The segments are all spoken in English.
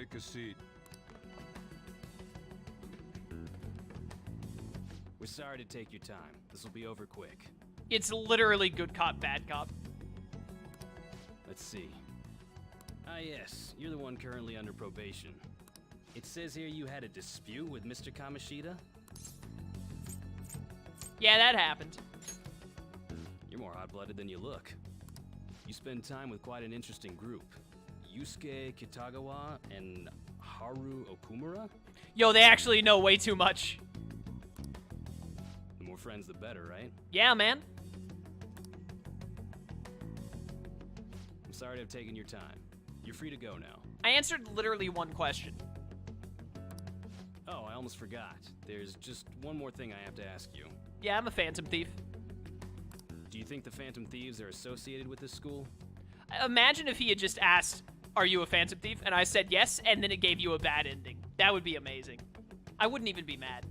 Take a seat. We're sorry to take your time. This will be over quick. It's literally good cop, bad cop. Let's see. Ah, yes, you're the one currently under probation. It says here you had a dispute with Mr. Kamoshida? Yeah, that happened. You're more hot-blooded than you look. You spend time with quite an interesting group. Yusuke Kitagawa and Haru Okumura? Yo, they actually know way too much. The more friends, the better, right? Yeah, man. I'm sorry to have taken your time. You're free to go now. I answered literally one question. Oh, I almost forgot. There's just one more thing I have to ask you. Yeah, I'm a Phantom Thief. Do you think the Phantom Thieves are associated with this school? Imagine if he had just asked, are you a Phantom Thief? And I said yes, and then it gave you a bad ending. That would be amazing. I wouldn't even be mad.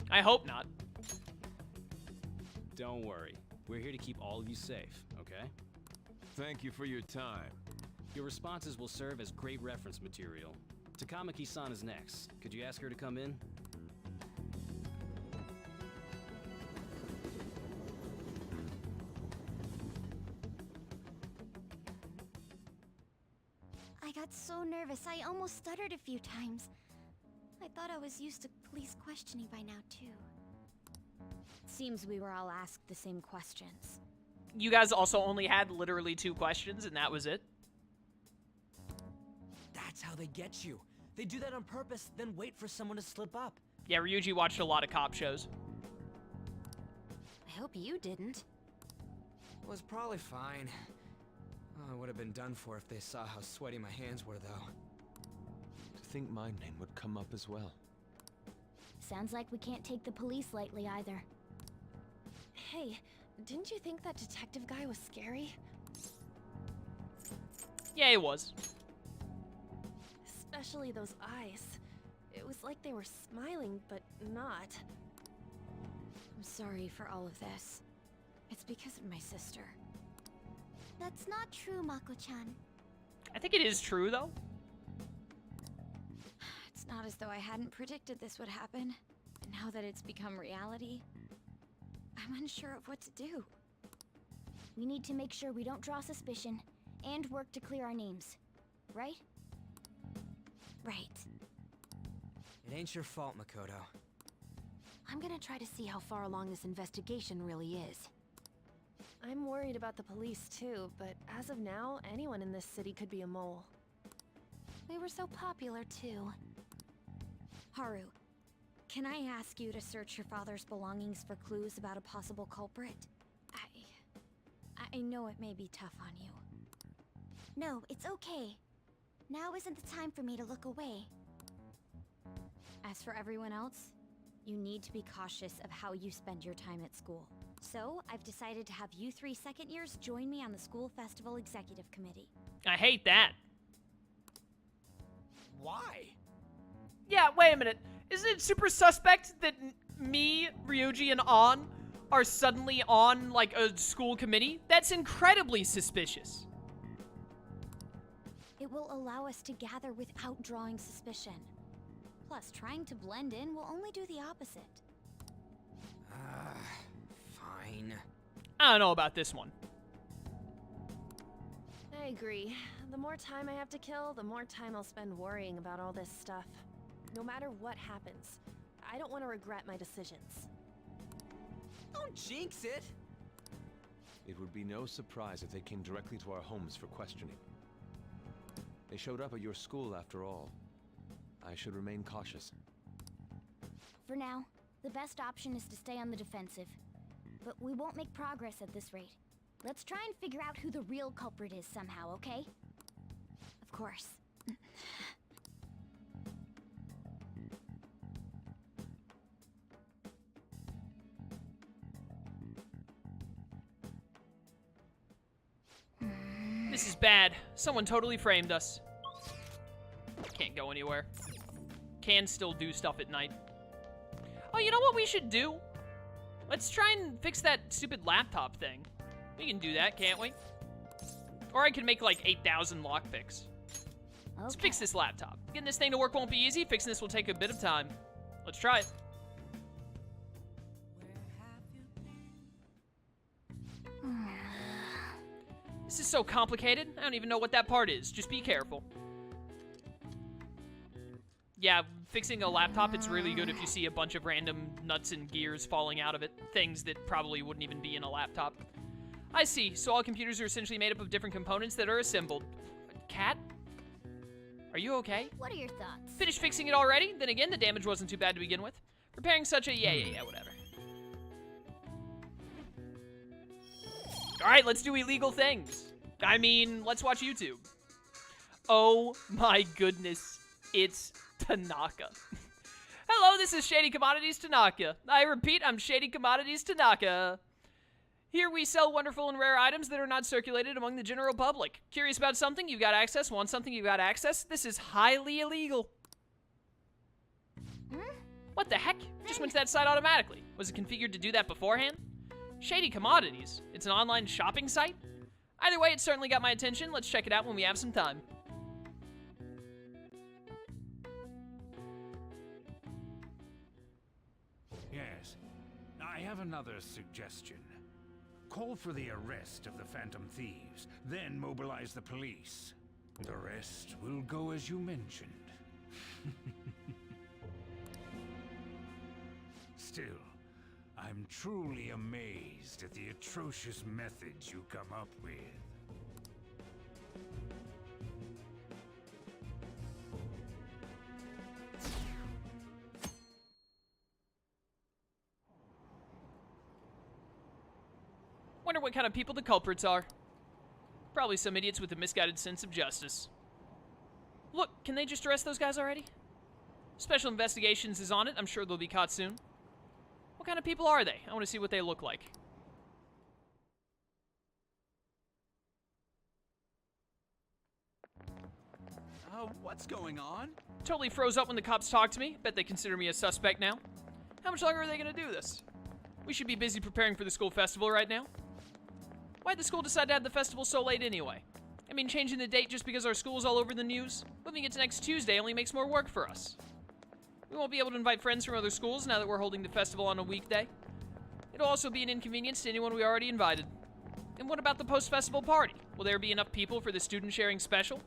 I hope not. Don't worry. We're here to keep all of you safe, okay? Thank you for your time. Your responses will serve as great reference material. Takamaki-san is next. Could you ask her to come in? I got so nervous, I almost stuttered a few times. I thought I was used to police questioning by now, too. Seems we were all asked the same questions. You guys also only had literally 2 questions, and that was it? That's how they get you. They do that on purpose, then wait for someone to slip up. Yeah, Ryuji watched a lot of cop shows. I hope you didn't. Was probably fine. Oh, I would have been done for if they saw how sweaty my hands were, though. To think my name would come up as well. Sounds like we can't take the police lightly either. Hey, didn't you think that detective guy was scary? Yeah, it was. Especially those eyes. It was like they were smiling, but not. I'm sorry for all of this. It's because of my sister. That's not true, Mako-chan. I think it is true, though. It's not as though I hadn't predicted this would happen. And now that it's become reality, I'm unsure of what to do. We need to make sure we don't draw suspicion, and work to clear our names. Right? Right. It ain't your fault, Makoto. I'm gonna try to see how far along this investigation really is. I'm worried about the police too, but as of now, anyone in this city could be a mole. We were so popular too. Haru, can I ask you to search your father's belongings for clues about a possible culprit? I know it may be tough on you. No, it's okay. Now isn't the time for me to look away. As for everyone else, you need to be cautious of how you spend your time at school. So, I've decided to have you 3 second years join me on the school festival executive committee. I hate that. Why? Yeah, wait a minute. Isn't it super suspect that me, Ryuji, and An are suddenly on, like, a school committee? That's incredibly suspicious. It will allow us to gather without drawing suspicion. Plus, trying to blend in will only do the opposite. Fine. I don't know about this one. I agree. The more time I have to kill, the more time I'll spend worrying about all this stuff. No matter what happens, I don't want to regret my decisions. Don't jinx it! It would be no surprise if they came directly to our homes for questioning. They showed up at your school after all. I should remain cautious. For now, the best option is to stay on the defensive. But we won't make progress at this rate. Let's try and figure out who the real culprit is somehow, okay? Of course. This is bad. Someone totally framed us. Can't go anywhere. Can still do stuff at night. Oh, you know what we should do? Let's try and fix that stupid laptop thing. We can do that, can't we? Or I can make like 8,000 lockpicks. Let's fix this laptop. Getting this thing to work won't be easy. Fixing this will take a bit of time. Let's try it. This is so complicated. I don't even know what that part is. Just be careful. Yeah, fixing a laptop, it's really good if you see a bunch of random nuts and gears falling out of it. Things that probably wouldn't even be in a laptop. I see. So all computers are essentially made up of different components that are assembled. Cat? Are you okay? What are your thoughts? Finished fixing it already? Then again, the damage wasn't too bad to begin with. Repairing such a yeah, whatever. Alright, let's do illegal things. I mean, let's watch YouTube. Oh my goodness, it's Tanaka. Hello, this is Shady Commodities Tanaka. I repeat, I'm Shady Commodities Tanaka. Here we sell wonderful and rare items that are not circulated among the general public. Curious about something? You've got access. Want something? You've got access. This is highly illegal. What the heck? Just went to that site automatically. Was it configured to do that beforehand? Shady Commodities. It's an online shopping site? Either way, it certainly got my attention. Let's check it out when we have some time. Yes. I have another suggestion. Call for the arrest of the Phantom Thieves, then mobilize the police. The rest will go as you mentioned. Still, I'm truly amazed at the atrocious methods you come up with. Wonder what kind of people the culprits are. Probably some idiots with a misguided sense of justice. Look, can they just arrest those guys already? Special Investigations is on it. I'm sure they'll be caught soon. What kind of people are they? I want to see what they look like. What's going on? Totally froze up when the cops talked to me. Bet they consider me a suspect now. How much longer are they going to do this? We should be busy preparing for the school festival right now. Why'd the school decide to have the festival so late anyway? I mean, changing the date just because our school's all over the news? Moving it to next Tuesday only makes more work for us. We won't be able to invite friends from other schools now that we're holding the festival on a weekday. It'll also be an inconvenience to anyone we already invited. And what about the post-festival party? Will there be enough people for the student sharing special?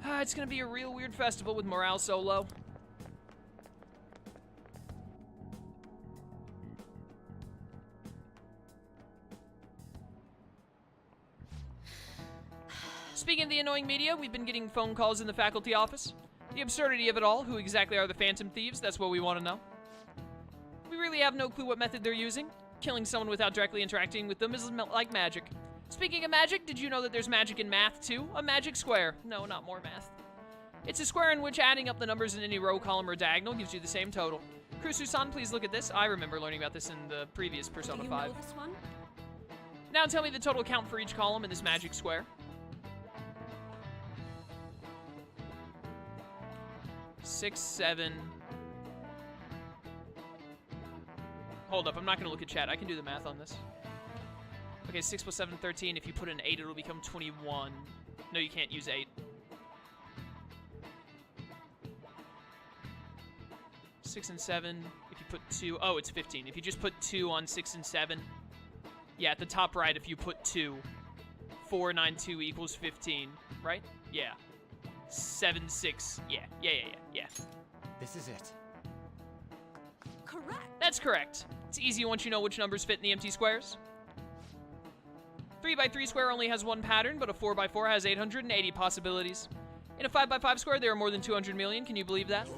It's gonna be a real weird festival with morale so low. Speaking of the annoying media, we've been getting phone calls in the faculty office. The absurdity of it all, who exactly are the Phantom Thieves, that's what we want to know. We really have no clue what method they're using. Killing someone without directly interacting with them is like magic. Speaking of magic, did you know that there's magic in math too? A magic square. No, not more math. It's a square in which adding up the numbers in any row, column, or diagonal gives you the same total. Kusu-san, please look at this. I remember learning about this in the previous Persona 5. Know this one? Now tell me the total count for each column in this magic square. 6, 7. Hold up, I'm not gonna look at chat. I can do the math on this. Okay, 6 plus 7, 13. If you put an 8, it'll become 21. No, you can't use 8. 6 and 7. If you put 2, oh, it's 15. If you just put 2 on 6 and 7. Yeah, at the top right, if you put 2. 4, 9, 2 equals 15, right? Yeah. 7, 6. Yeah. This is it. Correct. That's correct. It's easy once you know which numbers fit in the empty squares. 3x3 square only has one pattern, but a 4x4 has 880 possibilities. In a 5x5 square, there are more than 200 million. Can you believe that?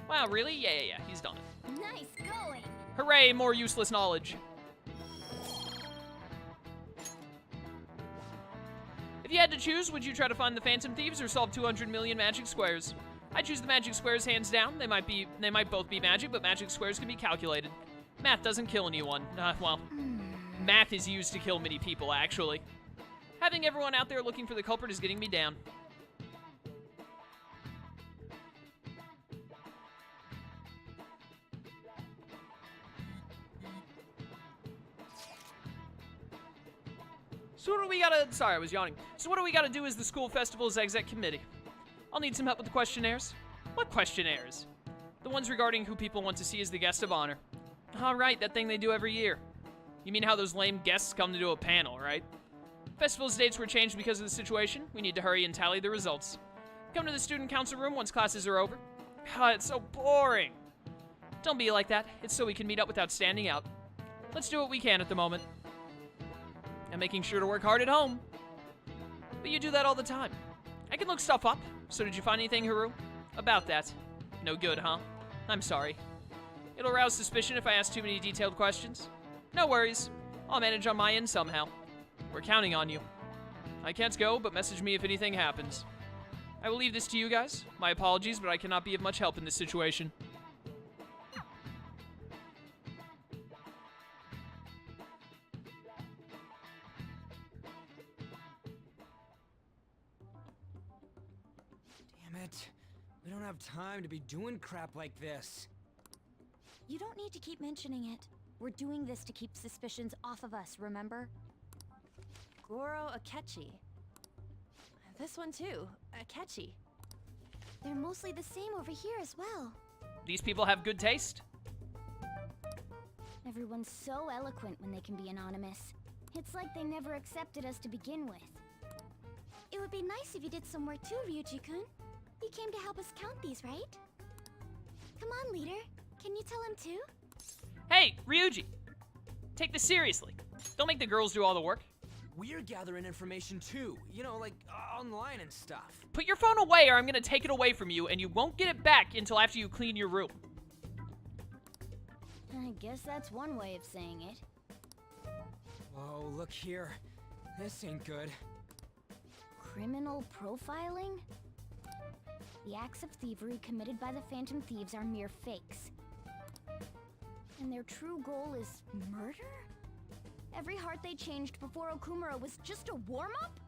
Wow, really? Yeah. He's done it. Nice going. Hooray, more useless knowledge. If you had to choose, would you try to find the Phantom Thieves or solve 200 million magic squares? I choose the magic squares hands down. They might both be magic, but magic squares can be calculated. Math doesn't kill anyone. Well, math is used to kill many people, actually. Having everyone out there looking for the culprit is getting me down. So what do we gotta... Sorry, I was yawning. So what do we gotta do as the school festival's exec committee? I'll need some help with the questionnaires. What questionnaires? The ones regarding who people want to see as the guest of honor. All right, that thing they do every year. You mean how those lame guests come to do a panel, right? Festival's dates were changed because of the situation. We need to hurry and tally the results. Come to the student council room once classes are over. God, it's so boring. Don't be like that. It's so we can meet up without standing out. Let's do what we can at the moment. And making sure to work hard at home. But you do that all the time. I can look stuff up. So did you find anything, Haru? About that? No good, huh? I'm sorry. It'll arouse suspicion if I ask too many detailed questions. No worries. I'll manage on my end somehow. We're counting on you. I can't go, but message me if anything happens. I will leave this to you guys. My apologies, but I cannot be of much help in this situation. Damn it. We don't have time to be doing crap like this. You don't need to keep mentioning it. We're doing this to keep suspicions off of us, remember? Goro Akechi. This one too, Akechi. They're mostly the same over here as well. These people have good taste. Everyone's so eloquent when they can be anonymous. It's like they never accepted us to begin with. It would be nice if you did some work too, Ryuji-kun. You came to help us count these, right? Come on, leader. Can you tell him too? Hey, Ryuji. Take this seriously. Don't make the girls do all the work. We're gathering information too, you know, like online and stuff. Put your phone away or I'm gonna take it away from you and you won't get it back until after you clean your room. I guess that's one way of saying it. Whoa, look here. This ain't good. Criminal profiling? The acts of thievery committed by the Phantom Thieves are mere fakes. And their true goal is murder? Every heart they changed before Okumura was just a warm-up?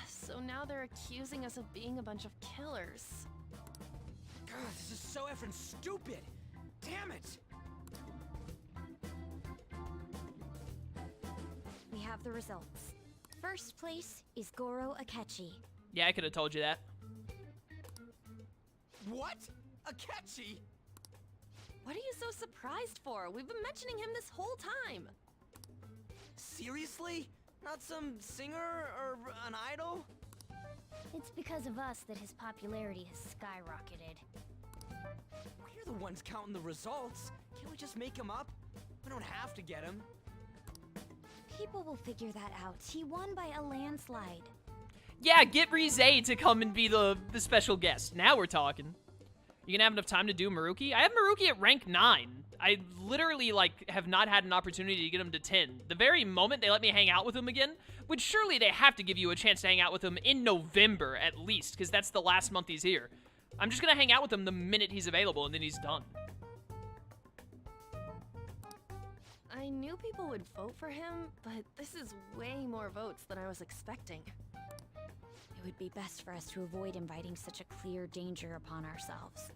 So now they're accusing us of being a bunch of killers. God, this is so effing stupid! Damn it! We have the results. First place is Goro Akechi. Yeah, I could have told you that. What? Akechi? What are you so surprised for? We've been mentioning him this whole time. Seriously? Not some singer or an idol? It's because of us that his popularity has skyrocketed. We're the ones counting the results. Can't we just make him up? We don't have to get him. People will figure that out. He won by a landslide. Yeah, get Rize to come and be the special guest. Now we're talking. You gonna have enough time to do Maruki? I have Maruki at rank 9. I literally, like, have not had an opportunity to get him to 10. The very moment they let me hang out with him again, which surely they have to give you a chance to hang out with him in November, at least, because that's the last month he's here. I'm just gonna hang out with him the minute he's available, and then he's done. I knew people would vote for him, but this is way more votes than I was expecting. It would be best for us to avoid inviting such a clear danger upon ourselves.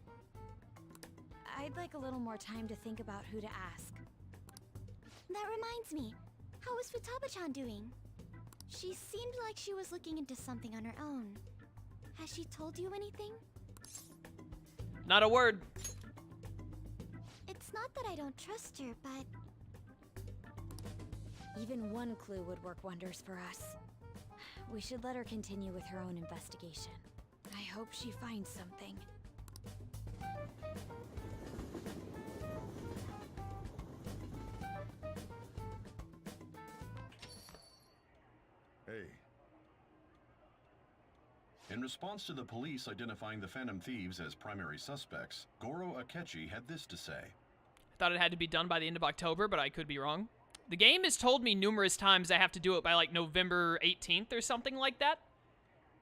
I'd like a little more time to think about who to ask. That reminds me. How is Futaba-chan doing? She seemed like she was looking into something on her own. Has she told you anything? Not a word. It's not that I don't trust her, but... Even one clue would work wonders for us. We should let her continue with her own investigation. I hope she finds something. Hey. In response to the police identifying the Phantom Thieves as primary suspects, Goro Akechi had this to say. I thought it had to be done by the end of October, but I could be wrong. The game has told me numerous times I have to do it by, like, November 18th or something like that.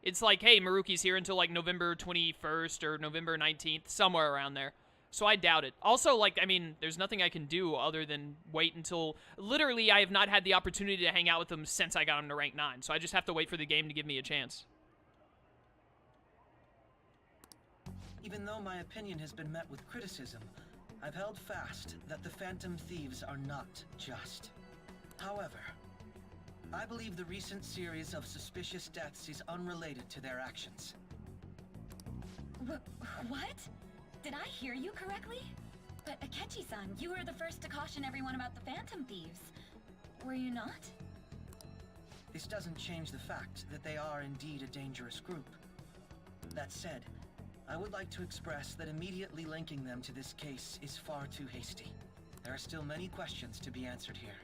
It's like, hey, Maruki's here until, like, November 21st or November 19th, somewhere around there. So I doubt it. Also, like, I mean, there's nothing I can do other than wait until... Literally, I have not had the opportunity to hang out with him since I got him to rank 9, so I just have to wait for the game to give me a chance. Even though my opinion has been met with criticism, I've held fast that the Phantom Thieves are not just. However, I believe the recent series of suspicious deaths is unrelated to their actions. What? Did I hear you correctly? But Akechi-san, you were the first to caution everyone about the Phantom Thieves. Were you not? This doesn't change the fact that they are indeed a dangerous group. That said, I would like to express that immediately linking them to this case is far too hasty. There are still many questions to be answered here.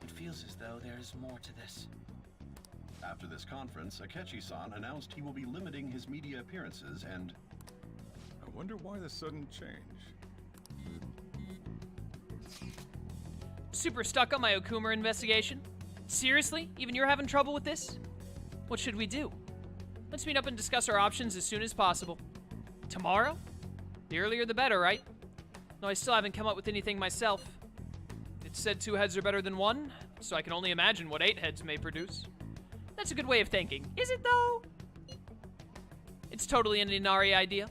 It feels as though there is more to this. After this conference, Akechi-san announced he will be limiting his media appearances and... I wonder why the sudden change. Super stuck on my Okuma investigation? Seriously? Even you're having trouble with this? What should we do? Let's meet up and discuss our options as soon as possible. Tomorrow? The earlier the better, right? No, I still haven't come up with anything myself. It said 2 heads are better than 1, so I can only imagine what 8 heads may produce. That's a good way of thinking. Is it, though? It's totally an Inari idea.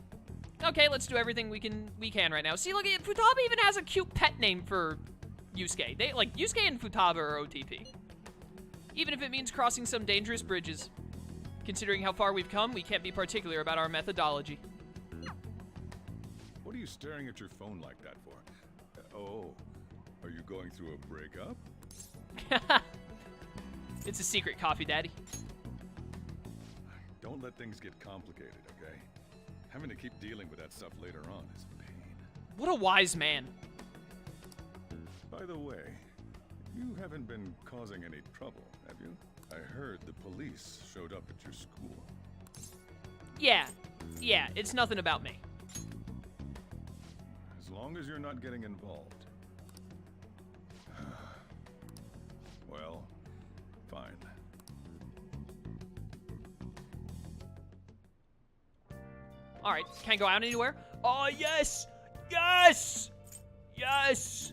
Okay, let's do everything we can right now. See, look, Futaba even has a cute pet name for Yusuke. Yusuke and Futaba are OTP. Even if it means crossing some dangerous bridges. Considering how far we've come, we can't be particular about our methodology. What are you staring at your phone like that for? Oh, are you going through a breakup? It's a secret, Coffee Daddy. Don't let things get complicated, okay? Having to keep dealing with that stuff later on is a pain. What a wise man. By the way, you haven't been causing any trouble, have you? I heard the police showed up at your school. Yeah, it's nothing about me. As long as you're not getting involved. Well, fine. Alright, can't go out anywhere? Oh, yes! Yes! Yes!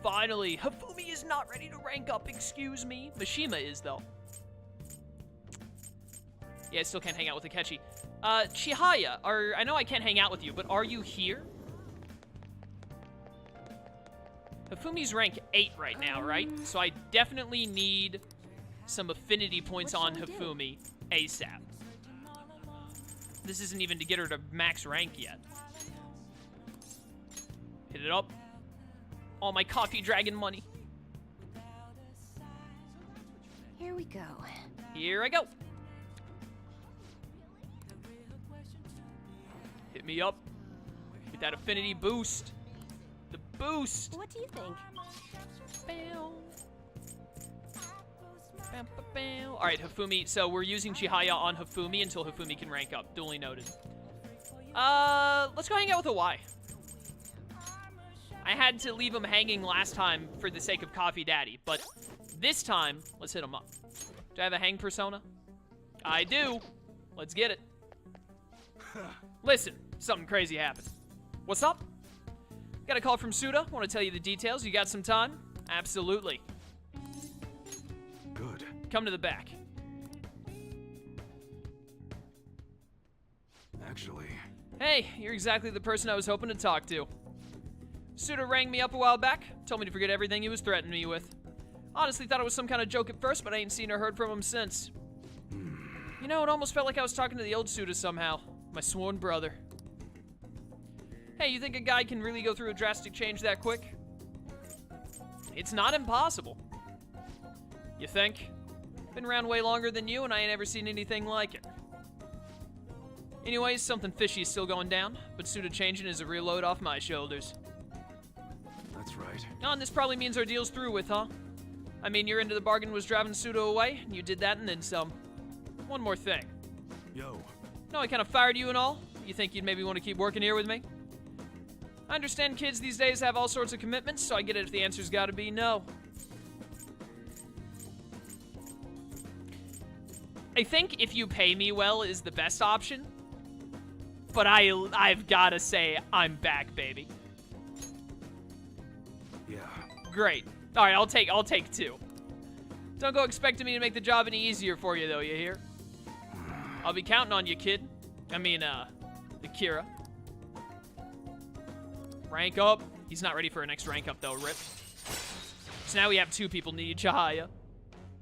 Finally, Hifumi is not ready to rank up, excuse me. Mishima is, though. Yeah, I still can't hang out with Akechi. Chihaya, I know I can't hang out with you, but are you here? Hifumi's rank 8 right now, right? So I definitely need some affinity points on Hifumi ASAP. This isn't even to get her to max rank yet. Hit it up. All my coffee dragon money. Here we go. Here I go. Hit me up with that affinity boost. The boost. What do you think? Bow. Bow, bow, bow. All right, Hifumi. So we're using Chihaya on Hifumi until Hifumi can rank up. Duly noted. Let's go hang out with a Y. I had to leave him hanging last time for the sake of Coffee Daddy, but this time, let's hit him up. Do I have a hang persona? I do. Let's get it. Listen, something crazy happened. What's up? Got a call from Suda. Want to tell you the details. You got some time? Absolutely. Good. Come to the back. Actually... Hey, you're exactly the person I was hoping to talk to. Suda rang me up a while back, told me to forget everything he was threatening me with. Honestly thought it was some kind of joke at first, but I ain't seen or heard from him since. You know, it almost felt like I was talking to the old Suda somehow. My sworn brother. Hey, you think a guy can really go through a drastic change that quick? It's not impossible. You think? Been around way longer than you, and I ain't ever seen anything like it. Anyways, something fishy is still going down, but Suda changing is a real load off my shoulders. That's right. Oh, and this probably means our deal's through with, huh? I mean, your end of the bargain was driving Suda away, and you did that and then some. One more thing. Yo. No, I kind of fired you and all. You think you'd maybe want to keep working here with me? I understand kids these days have all sorts of commitments, so I get it if the answer's gotta be no. I think if you pay me well is the best option. But I've gotta say, I'm back, baby. Yeah. Great. All right, I'll take 2. Don't go expecting me to make the job any easier for you, though, you hear? I'll be counting on you, kid. I mean, Akira. Rank up. He's not ready for a next rank up, though, Rip. So now we have 2 people need Chihaya.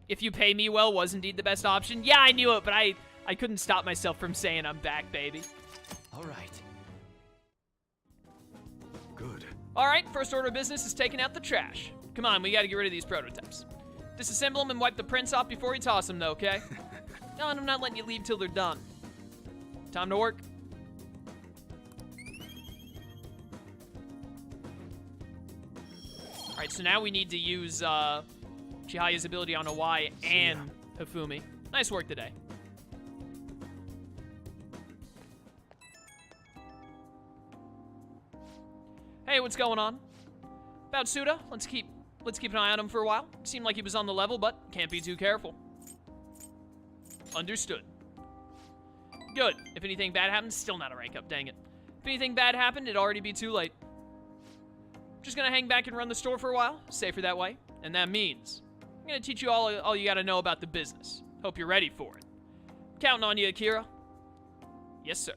If you pay me well was indeed the best option. Yeah, I knew it, but I couldn't stop myself from saying I'm back, baby. All right. Good. All right, first order of business is taking out the trash. Come on, we gotta get rid of these prototypes. Disassemble them and wipe the prints off before you toss them, though, okay? No, and I'm not letting you leave till they're done. Time to work. All right, so now we need to use Chihaya's ability on Awai and Hifumi. Nice work today. Hey, what's going on? About Suda, let's keep an eye on him for a while. Seemed like he was on the level, but can't be too careful. Understood. Good. If anything bad happens, still not a rank up, dang it. If anything bad happened, it'd already be too late. Just gonna hang back and run the store for a while. Safer that way. And that means I'm gonna teach you all you gotta know about the business. Hope you're ready for it. Counting on you, Akira. Yes, sir.